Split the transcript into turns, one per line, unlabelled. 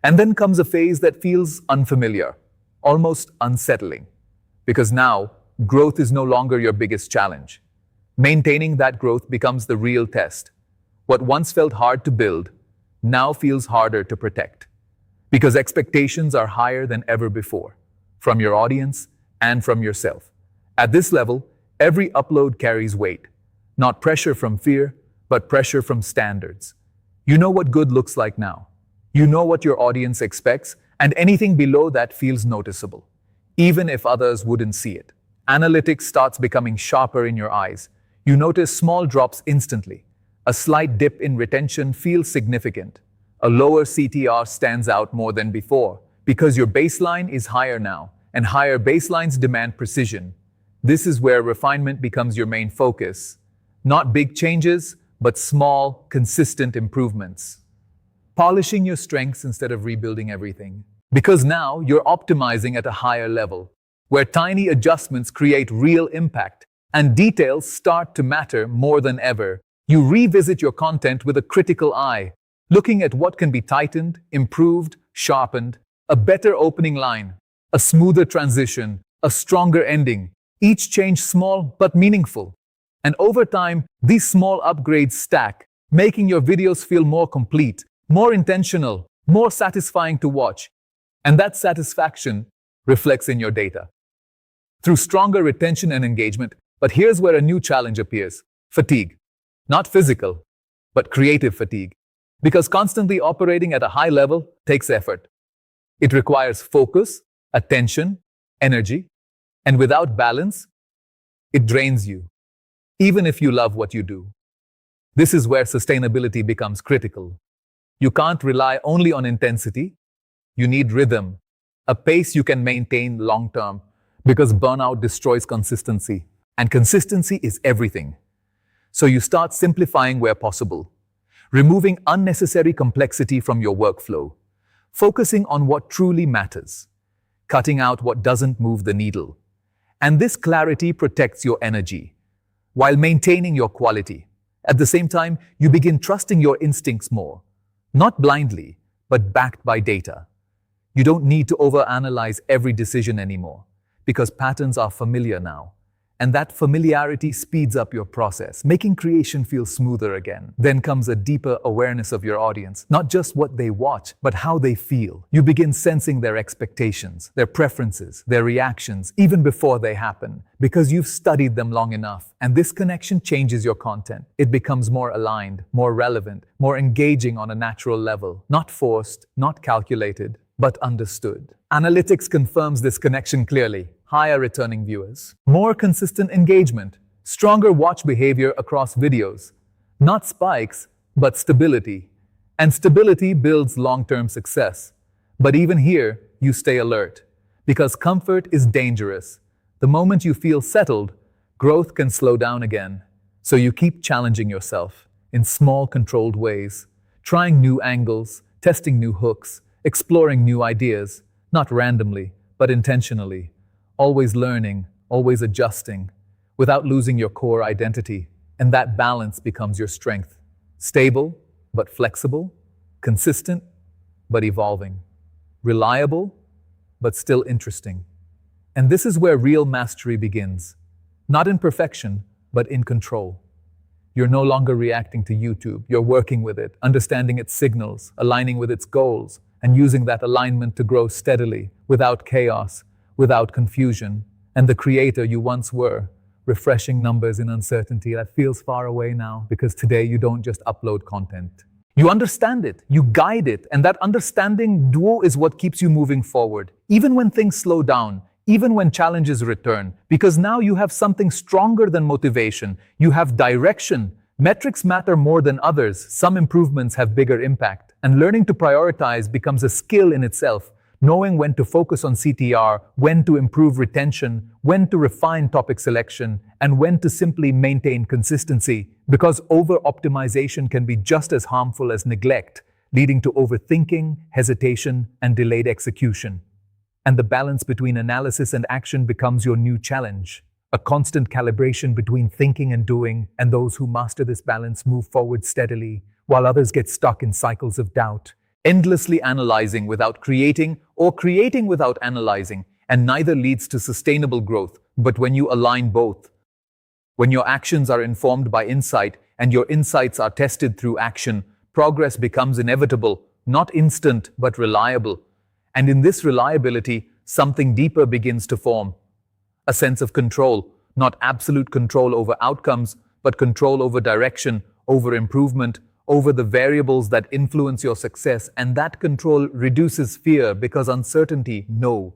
And then comes a phase that feels unfamiliar, almost unsettling, because now growth is no longer your biggest challenge. Maintaining that growth becomes the real test. What once felt hard to build now feels harder to protect, because expectations are higher than ever before, from your audience and from yourself. At this level, every upload carries weight, not pressure from fear, but pressure from standards. You know what good looks like now. You know what your audience expects, and anything below that feels noticeable, even if others wouldn't see it. Analytics starts becoming sharper in your eyes. You notice small drops instantly. A slight dip in retention feels significant. A lower CTR stands out more than before, because your baseline is higher now, and higher baselines demand precision. This is where refinement becomes your main focus. Not big changes, but small, consistent improvements. Polishing your strengths instead of rebuilding everything. Because now you're optimizing at a higher level, where tiny adjustments create real impact, and details start to matter more than ever. You revisit your content with a critical eye, looking at what can be tightened, improved, sharpened, a better opening line, a smoother transition, a stronger ending, each change small but meaningful. And over time, these small upgrades stack, making your videos feel more complete, more intentional, more satisfying to watch. And that satisfaction reflects in your data through stronger retention and engagement. But here's where a new challenge appears: fatigue. Not physical, but creative fatigue. Because constantly operating at a high level takes effort. It requires focus, attention, energy, and without balance, it drains you, even if you love what you do. This is where sustainability becomes critical. You can't rely only on intensity. You need rhythm, a pace you can maintain long term, because burnout destroys consistency, and consistency is everything. So you start simplifying where possible, removing unnecessary complexity from your workflow, focusing on what truly matters, cutting out what doesn't move the needle. And this clarity protects your energy, while maintaining your quality. At the same time, you begin trusting your instincts more, not blindly, but backed by data. You don't need to overanalyze every decision anymore, because patterns are familiar now. And that familiarity speeds up your process, making creation feel smoother again. Then comes a deeper awareness of your audience, not just what they watch, but how they feel. You begin sensing their expectations, their preferences, their reactions, even before they happen, because you've studied them long enough. And this connection changes your content. It becomes more aligned, more relevant, more engaging on a natural level, not forced, not calculated, but understood. Analytics confirms this connection clearly. Higher returning viewers, more consistent engagement, stronger watch behavior across videos. Not spikes, but stability. And stability builds long-term success. But even here, you stay alert, because comfort is dangerous. The moment you feel settled, growth can slow down again. So you keep challenging yourself in small, controlled ways, trying new angles, testing new hooks, exploring new ideas, not randomly, but intentionally. Always learning, always adjusting, without losing your core identity. And that balance becomes your strength. Stable, but flexible. Consistent, but evolving. Reliable, but still interesting. And this is where real mastery begins. Not in perfection, but in control. You're no longer reacting to YouTube. You're working with it, understanding its signals, aligning with its goals, and using that alignment to grow steadily, without chaos, without confusion, and the creator you once were, refreshing numbers in uncertainty that feels far away now, because today you don't just upload content. You understand it, you guide it, and that understanding duo is what keeps you moving forward, even when things slow down, even when challenges return, because now you have something stronger than motivation. You have direction. Metrics matter more than others. Some improvements have bigger impact, and learning to prioritize becomes a skill in itself. Knowing when to focus on CTR, when to improve retention, when to refine topic selection, and when to simply maintain consistency, because over-optimization can be just as harmful as neglect, leading to overthinking, hesitation, and delayed execution. And the balance between analysis and action becomes your new challenge. A constant calibration between thinking and doing, and those who master this balance move forward steadily, while others get stuck in cycles of doubt. endlessly analyzing without creating or creating without analyzing, and neither leads to sustainable growth. But when you align both, when your actions are informed by insight and your insights are tested through action, progress becomes inevitable, not instant, but reliable. And in this reliability, something deeper begins to form. A sense of control, not absolute control over outcomes, but control over direction, over improvement, over the variables that influence your success. And that control reduces fear because uncertainty, no,